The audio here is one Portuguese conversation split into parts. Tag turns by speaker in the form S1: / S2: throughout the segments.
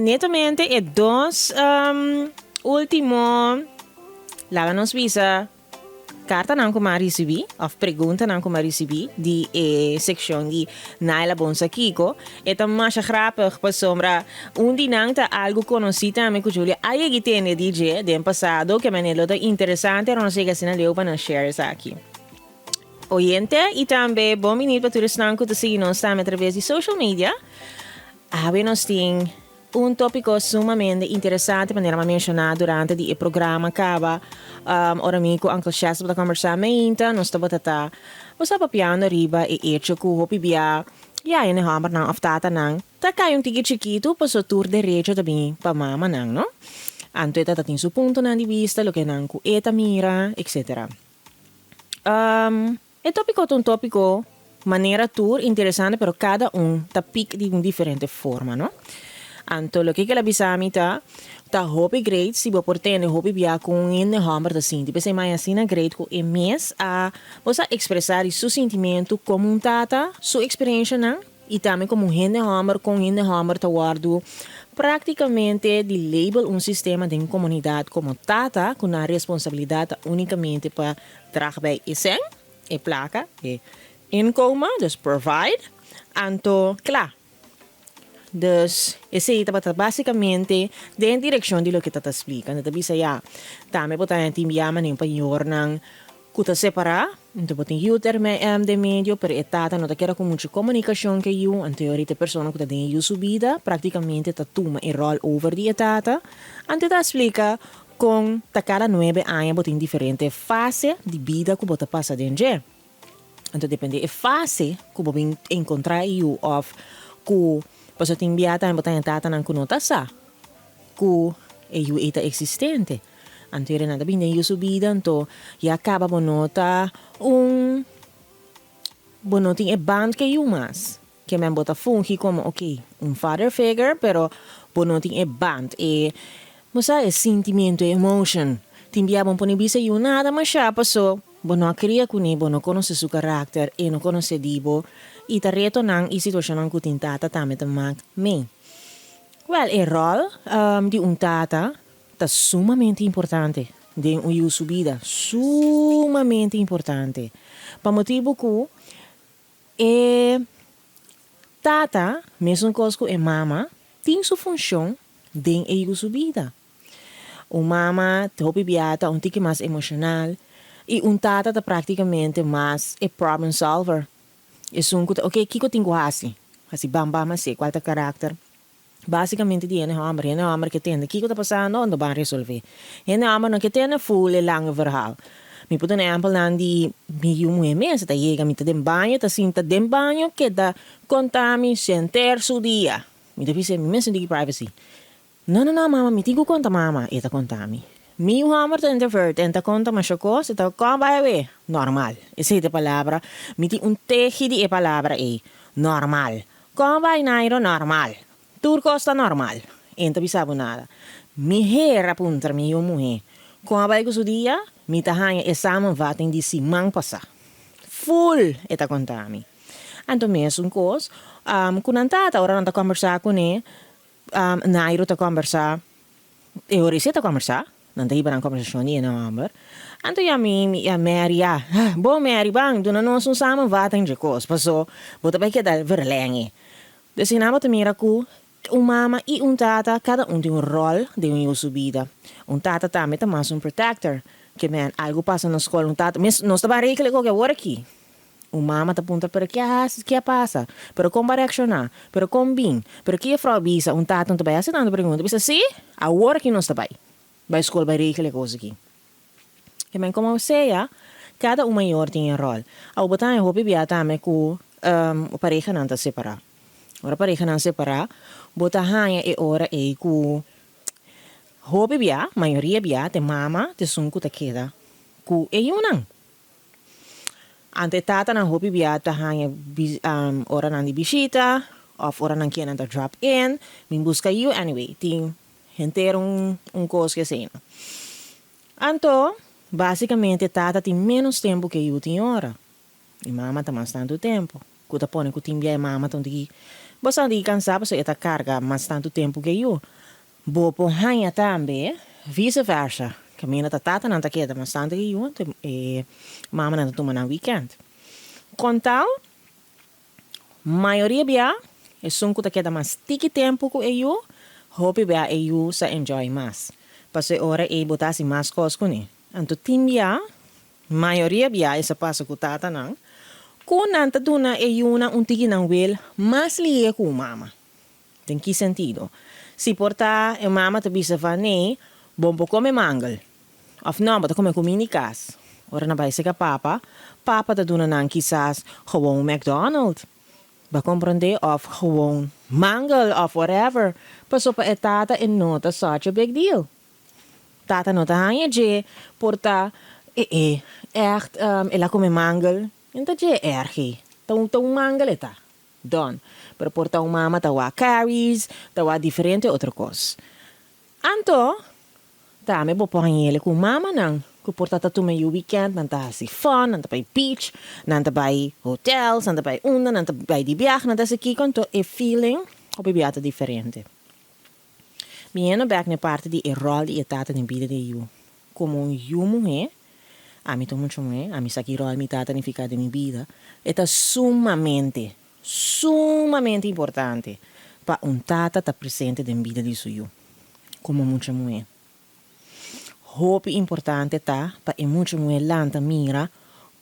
S1: netamente é dos último lá nos visa carta não como recebi, ou pergunta não como recebi, de seção de Naila Bonsa Kiko, é tão mais grappig para sombra, dinang algo conhecido a mim com Julia, aí que tem DJ, do passado, que me é interessante, não sei que se não leu para share isso aqui. Oyente, e também bom menino para todos não que seguir nós também através de social media, nós temos tópico sumamente interessante para mencionar durante o programa acaba ora amigo Uncle Chess para conversar meinta nós estamos a você papiando riba e hecho que o bia ya ene hammer nang aftata nang ta kayong tigi chiquito pa so tour de recho também pa mama nang no anto eta tatin su punto nang di vista lo que nang ku eta mira etc. E tópico un tópico manera tour interessante pero cada tapik di un differente forma no. Anto lo que la bisamita ta hopi great si bo portene hopi bia com in de hammer da sinti pe mai asina great ko e mes a possa expressar su sentimento como tata su experiência não e também como hende hammer com hende hammer ta guardo praticamente de label sistema de comunidade como tata com a responsabilidade unicamente para trabalhar isen e placa e inkomen dus provide anto claro. Dus, esse está basicamente dentro direção de lo que está explicando. Então, bisa ya, também pode ter enviado nem para jornang kuta separar. Então, pode ter uter de medio, pero etata não quer com muita comunicação que eu, anteriormente pessoa que tem eu subida, praticamente está toma e roll over de etata. Então, tá explica com cada 9 anos pode ter diferente fase de vida que pode passar dentro. Então, depende da fase que pode encontrar eu of que Paso timbiata ang botang tata ng kunota sa ku yu ita existente. Antere na tabi na yu subidan to ya acaba bonota bonoting band que yu mas. Que men bota fungi como father figure pero bonoting band musa sentimento emotion. Timbia bon ponibisa yu nada mas siya paso bono cria kuni bono conoce su carácter e no conoce dibo ita reto nang situação nang kutin tata tamet mag me. Well, el rol de tata tá sumamente importante de subida, sumamente importante. Pa motivo que tata, mesmo cosco e mama, tem sua função de subida. O mama te hopi biata tique mais emocional e tata tá praticamente mais problem solver. Kiko tengo assim bamba mas qual é o caráter basicamente de hammer que tem Kiko tá passando onde vai resolver hammer não que tem full lange verhaal me pode exemplo nan di mi mesa tá chega me tá dem banho tá sinta dem banho que dá contami center su dia me deve ser me mensa de privacy não mama me tigo conta mama eta contami mi hammer tá introvert enta conta mas chocos tá como vai ver normal essa é a palavra me tem teji de palavra normal como vai nairo normal turco está normal enta bisabo nada mi hera punter mi mulher como vai com dia mi tá hanha examen vatem de simang passa full eta contami anto mesmo cos kunantata ora não conversar com nairo tá conversar e ora tá conversar não tem para conversação nem number anto ya Mary bom Mary bang do não são samen vatem de cos passou bota vai que dar verlenge desinama te mira ku mama e tata cada tem rol de subida tata também tá mais protector que man algo passa na escola tata mas não está barriga que agora aqui mama tá apunta para que passa pero como reaccionar pero como bem pero que frau bisa tata não tá vai assim pergunta bisa sim agora que não está vai escola vai regle coisa aqui que man como você cada maior tem rol ao botar em roupa biata também ku o pareja não tá separar ora pareja não separar bota hanha e ora ku hobi bia maioria bia te mama te sunku te queda ku unang ante tata na hobi bia ta hanha ora nan di bisita of ora nan kiena ta drop in min busca you anyway ting entero cos que sei anto basicamente tata tem menos tempo que eu tenho ora e mama tá mais tanto tempo kuta pone ku timbia e mama tão de Você não cansado, você está carga mais tanto tempo que eu. Bopo hanya também, vice-versa. Caminha ta tata não tá queda mais tanto que eu, e mama não toma na weekend. Contal, maioria bia, é só que tá queda mais tiki tempo que eu, hope bia eu sa enjoy mais. Passe hora e botar mais coisas com ele. Anto timbia, maioria bia essa passa com tata não. Kung nanta tuna e yuna tiki ng will, mas liye ku mama. Tem que sentido? Se portar e mama te bisa van nee, bombo come mangal. Of não, bata come comunicas. Ora na bij ka papa, papa te doen dan quizás gewoon McDonald's. Ba comprende of gewoon mangal of whatever. Pas op tata en nota such a big deal. Tata nota hanje je porta echt ela come mangal. Então je ergi. Tão mangal eta. Don. Pero porta mama tawa carries, tawa diferente outra coisa. Anto, me bo pohangele com mama nang. Ku porta tatu me you weekend, nanta si fun, nanta by beach, nanta by hotels, nanta by nanta by di viaje, nanta si kikonto e feeling o bibiata diferente. Mieno back ne parte di rol di etata in vida de you. Como un you mujer, a mi to mucho mujer, a mi saki rol mi tata ni fica de mi vida, eta sumamente importante para un tata ta presente in vida di suyo. Como mucha mujer. Hopi importante ta pa e mucha mujer lanta mira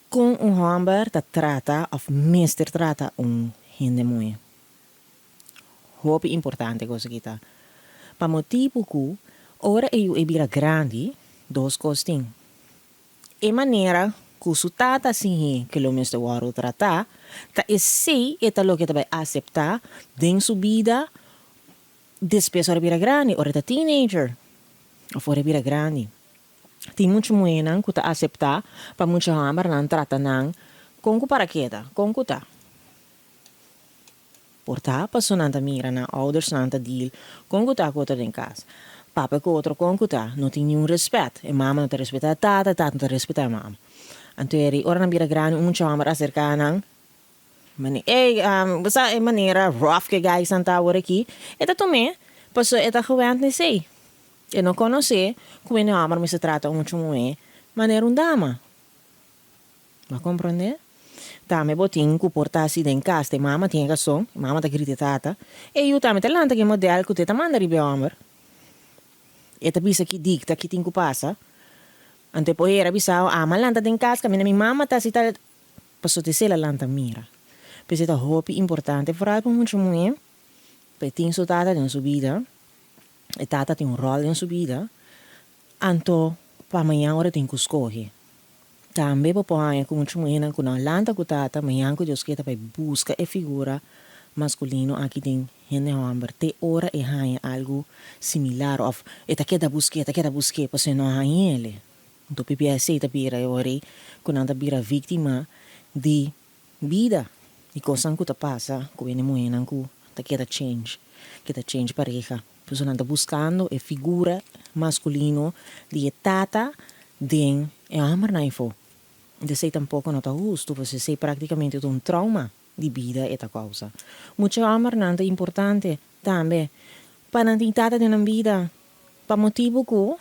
S1: con un hombre ta trata of mister trata un gente mujer. Hopi importante cosa kita. Pa motivo ku ora eu e bira grande dos costing. E manera su tata si que lo mister waro trata ta e sei eta lo que ta vai aceitar den su vida después ora bira grande ora ta teenager of ora bira grande. Tem muito moenan que ta aceitar pa mucha hamar nan trata nan con ku para queda con ku ta. Porta passo nanta mira na ouders nanta deal con ku ta kota den casa. Papa ko outro con ku ta non tem nenhum respeito e mama não te respeita tata não te respeita mama. Anteri ora na bira grande un chamar acerca nan basta e maneira rough que guys anta ora aqui eta tome passo eta gewend ne sei e não conhece como ne amar me se trata muito moe maneira dama ma comprende tame botin ku portasi den casa mama tinha que som mama ta grita tata e eu tame talanta que model ku teta manda ribe amar eta bisa ki dicta ki tingu passa ante poi era bisao ama lanta den casa camina mi mama ta si tal passo te se la lanta mira peseta hopi importante vooral para mucho mulher petin so tata den su vida e tata tem un rol en su vida anto pa manhã ora tem que escolher também po hanya com mucho mulher com na lanta com tata manhã com Deus que ta vai busca e figura masculino aqui tem gente homem te ora e hanya algo similar of eta queda busque passe não hanya ele do PPS ta bira ore con anda bira vítima de vida e coisa que ta passa com ele mulher ku ta queda change pareja pues anda buscando e figura masculino de tata den e amar naifo de sei tampouco não tá justo você sei praticamente um trauma de vida e ta causa muito amar nada importante também para não tata de na vida para motivo que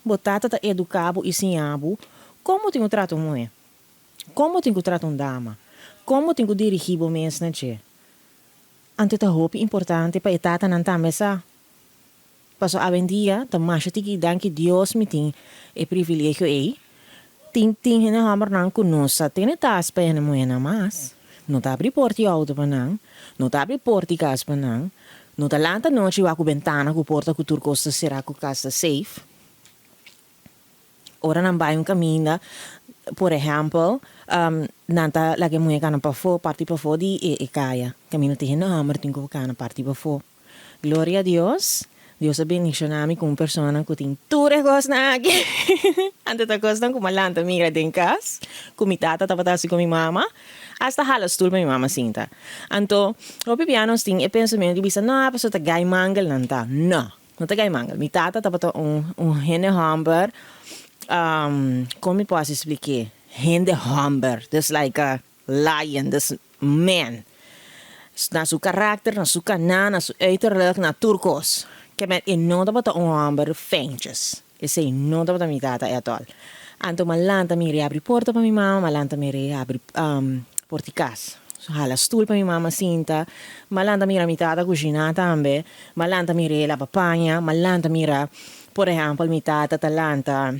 S1: botata ta educabo e sinhabo como tem o trato mulher como tem o trato dama como tem o dirigir o mês na che ante ta hope importante para tata não tá mesa paso a dia ta masha tiki danki Dios mi ting e privilegio ting hene hamar nan kunosa tene tas pa hene moena mas no ta abri porti auto pa nang no ta abri porti casa pa nang no ta lanta noche wa ku ventana ku porta ku tur costa será ku casa safe ora nan vai un camina por exemplo nanta la que moe kana pa fo parti pa fo di e kaya camina te hene hamar ting ku kana parti pa fo gloria a Dios Dios bendicionami com persona que tem tudo coisa na aqui. Ante ta coisa com malanta migra den cas, com mi tata tava assim com mi mama, hasta halas tur mi mama sinta. Anto, o piano sting e pensamento que bisa não, pessoa ta gai mangal nanta. Não ta gai mangal. Mi tata tava um hene hamburger. Como posso explicar? Hende hamburger. That's like a lion, this man. Na su karakter, na su kana, na su uiterlijk, na turcos. Que met nota bata hamber feintjes. E sei nota bata mi tata e all. Anto malanta mi reabri porta pa mi mama, malanta mi reabri porticas. So hala stoel pa mi mama sinta, malanta mira mi tata cucina tambe, malanta mi re la papagna, malanta mira, por ejemplo, mi tata talanta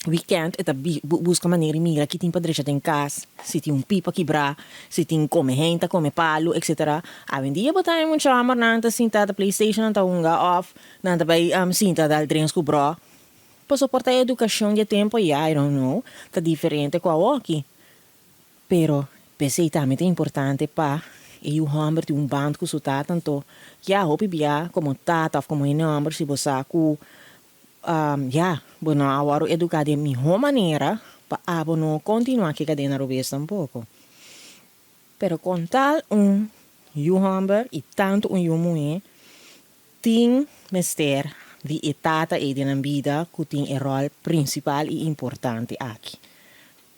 S1: weekend eta busca maneira mira que tem padrecha tem casa, se tem pipa quebrar, se tem come renta, come palo, etc. Aven dia botar um chamar nanta sinta da PlayStation nanta unga off, nanta vai sinta dal drinks ku bro. Para suportar a educação de tempo, I don't know, tá diferente com a aqui. Pero, pensei também é importante para eu hamber de band com o tata, então, já hopi bia como tata ou como hamber se você com bueno, agora educar de melhor maneira para não continuar que cadena robesta um pouco. Pero com tal hamber e tanto mulher tem mister de etata e de vida que tem o rol principal e importante aqui.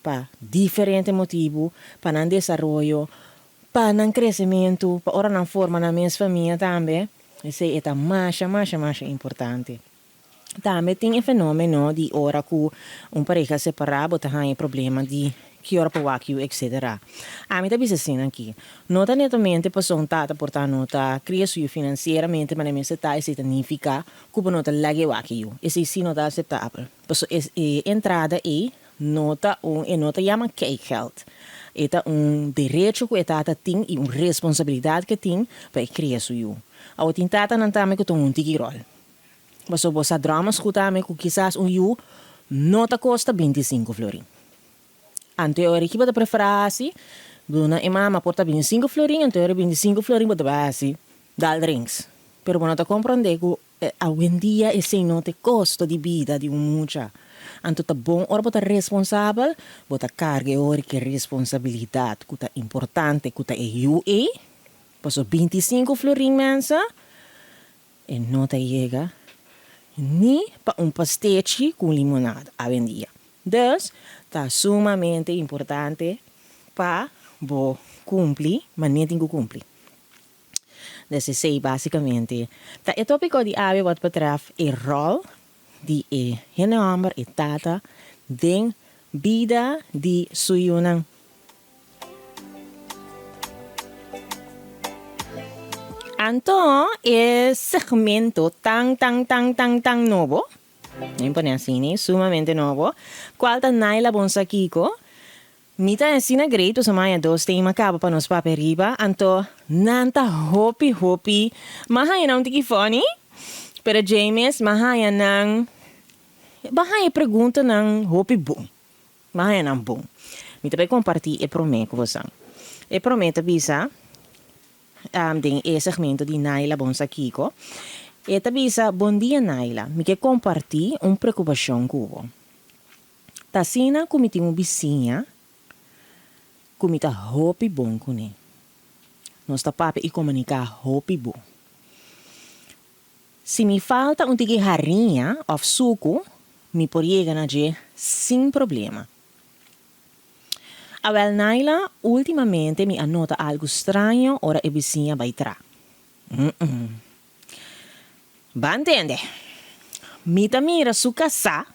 S1: Para diferente motivo, para o desenvolvimento, para o crescimento, para a forma na minha família também. Isso é mais importante. Também tem o fenômeno de hora que pareja separada tem problema de que hora para o etc. A mim também se assim aqui. Nota netamente para tata portar nota cresce financeiramente, mas não se está significa que o nota lagi o esse sim nota aceitável. Por entrada e nota nota chama geld. Eta direito que tata tem e responsabilidade que tem para crescer o. A outra tata não tá me que tem tiki rol. Mas se você drama escutar me que quizás nota custa 25 florin. Anteori que bota preferasi, dona e mama porta 25 florin, anteori 25 florin bota base, dal drinks. Pero bueno, te comprende que hoy en día ese no te costo de vida de mucha. Anto ta bom ora bota responsável, bota carga ora que responsabilidade, que tá importante, que tá UA. Passo 25 florin mensa, e não te chega nem para pastiche com limonada a vendia. Dus, está sumamente importante para cumprir, mas nem tem que cumprir. Dus sei basicamente. O tópico de ave wat betreft o rol de hamber e tata den vida de suyunang. Então, esse segmento tão novo, assim, sumamente novo, qual tá naila bonsa kiko, mita ensina great, os maya dos tem macaba para nos paperiba, então, nanta hopi, mahaya não tiki funny, pero James, mahaya pergunta nang hopi bom, mahaya nang bom. Mita vai compartilhar e prometo com você. E prometo bisa, den segmento de Naila Bonsa Kiko. E tabisa, bom dia Naila, me quer compartilhar preocupação com Tassina comiti vizinha, comita hopi bom com ele. Nós tá papi e comunicar hopi bom. Se me falta tiki harinha ou suco, me poria na je sem problema. Awel Naila, ultimamente me anota algo estranho ora e vizinha vai tra. Va entende? Mita mira su casa,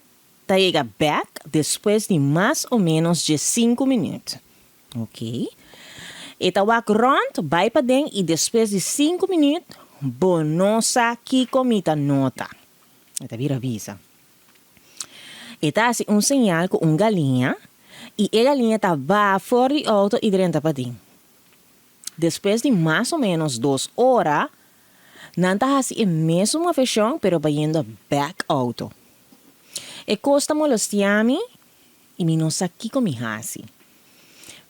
S1: ta llega back después de más o menos de 5 minutos. Ok? E ta wak rond, vai pa den e después de 5 minutos, bonosa kiko mita nota. Eta vira visa. E ta hace señal com galinha, e a galinha estava fora do auto e dentro para dentro. Depois de mais ou menos 2 horas, não está assim mesmo fechão, pero vai indo back auto. E costa molestiami e me não sabe o que me hace.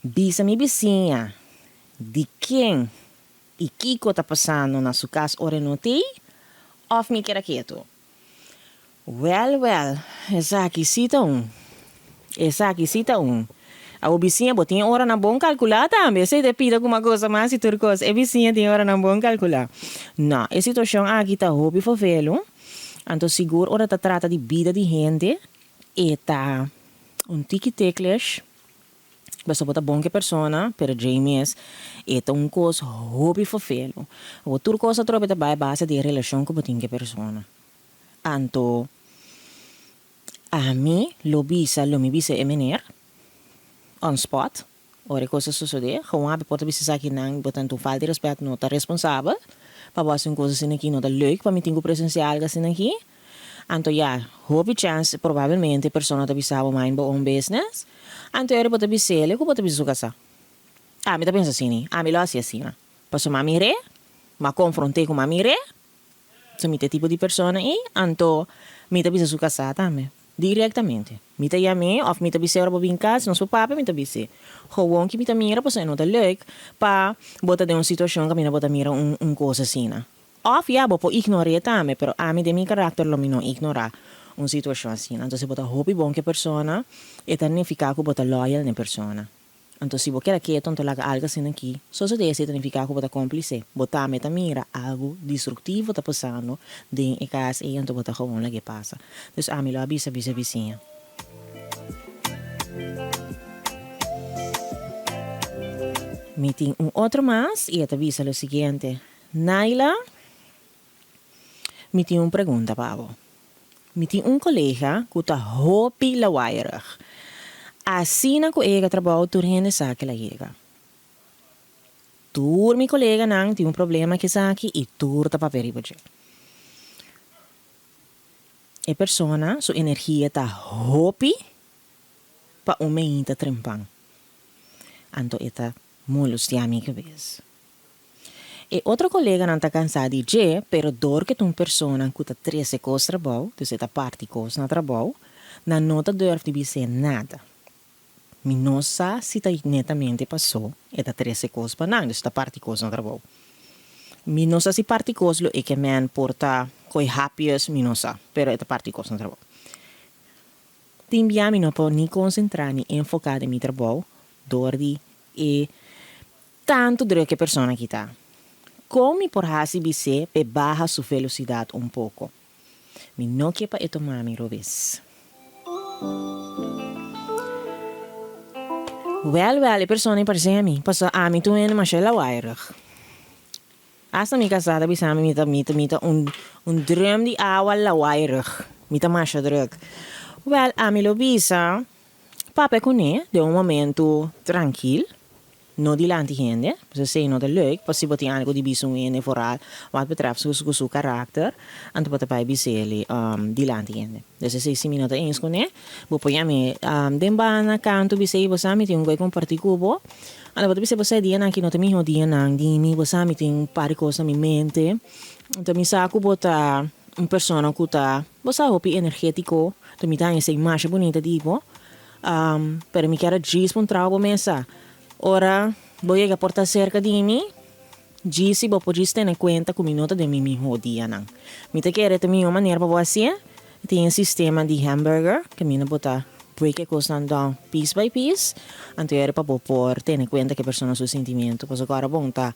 S1: Bisa mi vizinha de quem e que está passando na sua casa ora não tem, ou me quer quieto. Well, essa aqui cita A vizinha botinha hora na bom calcular também. Se te pida alguma coisa mais e turcos, a vizinha tem hora na bom calcular. Não, a situação aqui está hobby for velo. Então seguro ora tá trata de vida de gente e tá tiki teclas Basta bota bonke persona, pero James eta un cos hobby vervelo. O tur cosa trobe ta bij base de relação com botinke persona. Anto a mim lo mi bisa emener on spot. Ora coisa sucede, gewoon heb pota bisa aqui nang botan tu falta de respeito não tá responsável. Pa bossa coisa assim aqui não tá leuk, pa mi tenho presencial assim aqui. Anto ja, hobby chance probabilmente persona ta bisa bo mind bo own business. Anto ora bota bisele, ko bota bisu casa. Mi ta pensa assim, mi lo assim. Passo mami re, ma confrontei com mami re. So mi te tipo di persona e anto mi ta bisa su casa também. Diretamente. Mi ta yame of mi ta bisa ora bo bin casa, non so papa mi ta bisa. Gewoon que mi ta mira, passo não tá leuk, pa bota de uma situação que mi na bota mira un coisa assim. Of ja, bo po ignorare também, pero a mi de mi carácter lo mi non ignora una situação assim. Então se bota hobby bom que persona, e também ficar com bota loyal na persona. Então se você quer que tanto laga algo assim aqui, só se desse também ficar com bota cúmplice, bota meta mira algo destrutivo tá passando dentro de casa e então bota gewoon lá que passa. Dus a mi lo avisa vizinha. Me tem outro mais e te avisa o seguinte. Naila, me tem pergunta para você. Me tem colega que está hobby la wairig. Assim na colega trabalho turhende saque la jega. Tur mi colega nang tem problema que saque e tur ta paperi budget. E persona, sua energia tá hobby pa umeinta trempang. Anto eta mulos ti amiga vez. E outro colega não está cansado de dizer, pero dor que uma pessoa que está 13 coisas de trabalho, então está parte coisas no trabalho, não está durante de dizer nada. Me não sabe se está netamente passou, e está 13 coisas para não, então está parte coisas no trabalho. Me não sabe se parte coisas é que man porta coi happiest, me não sabe, pero está parte coisas no trabalho. Também me não pode nem concentrar, nem enfocar em meu trabalho, dor de e tanto dor que a pessoa que está. Como por hasi bise pe baja su velocidade pouco. Mi no que pa eto mami robes. Well, a persona parece a mim. Passo a mim tu en machela wairig. Hasta mi casada bisami mita un drum di agua la wairig. Mita masha druk. Well, a mi lo bisa. Papa con de un momento tranquilo. No dilante gente, ze zijn nog leuk, pas je wat die aankomt die bijzonder en vooral wat betreft su karakter, en te bij bijzeli dilante gente. Dus ze zijn minuut eens kon ne, bopo ja me den bana kanto bijzeli bosami ti un goi comparti cubo, en wat bijzeli bosai dia na kino te mi ho dia na di mi bosami ti un pari cosa mi mente, te mi sa cubo ta un persona kuta bosa hopi energetico, te mi ta essa immagine bonita tipo, per mi chiara gis pun travo mesa. Ora, voy a portar cerca de mim, disse, vou poder ter em conta com minuto de mim dia não. Me te quer também uma maneira para você, tem um sistema de hamburger que me botar break coisa down piece by piece, então era para pôr ter em conta que a pessoa seu sentimento, pois agora bom tá,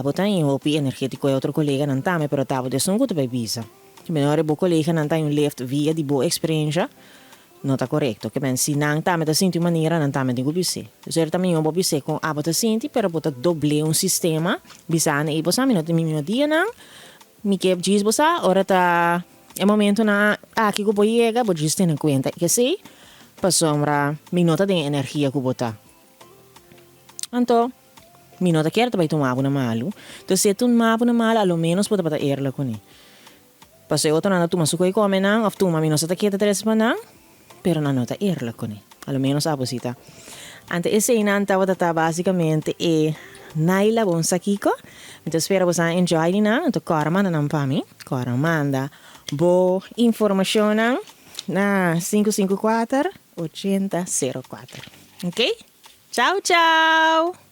S1: botar em hopi energético é outro colega não tá, mas pero tava de som que tu vai bisa. Que melhor é bo colega não tá um left via de boa experiência. Não está correto, que bem, se não está me senti maneira, não está me digo bise. Certo também eu vou bise com a bota senti, pero bota doble um sistema, bisane e bosa, não tem meu dia não, me que diz bosa, ora tá, é momento na, aqui que eu vou chegar, vou dizer em conta, que sei, passombra, me nota de energia que eu botar. Então, me nota que era também tomar uma malu, então se tu tomar uma malu, ao menos pode botar erla com ele. Passei outra nada, tu mas o que come não, of tu mas me não se tá quieta três para não. Pero na nota irla con él, a lo menos a posita. Ante ese inanta wata basicamente e naila bon sakiko. Então espero você enjoy na, então cora manda nam pami, cora manda bo informação na 554-8004. Ok? Tchau, tchau!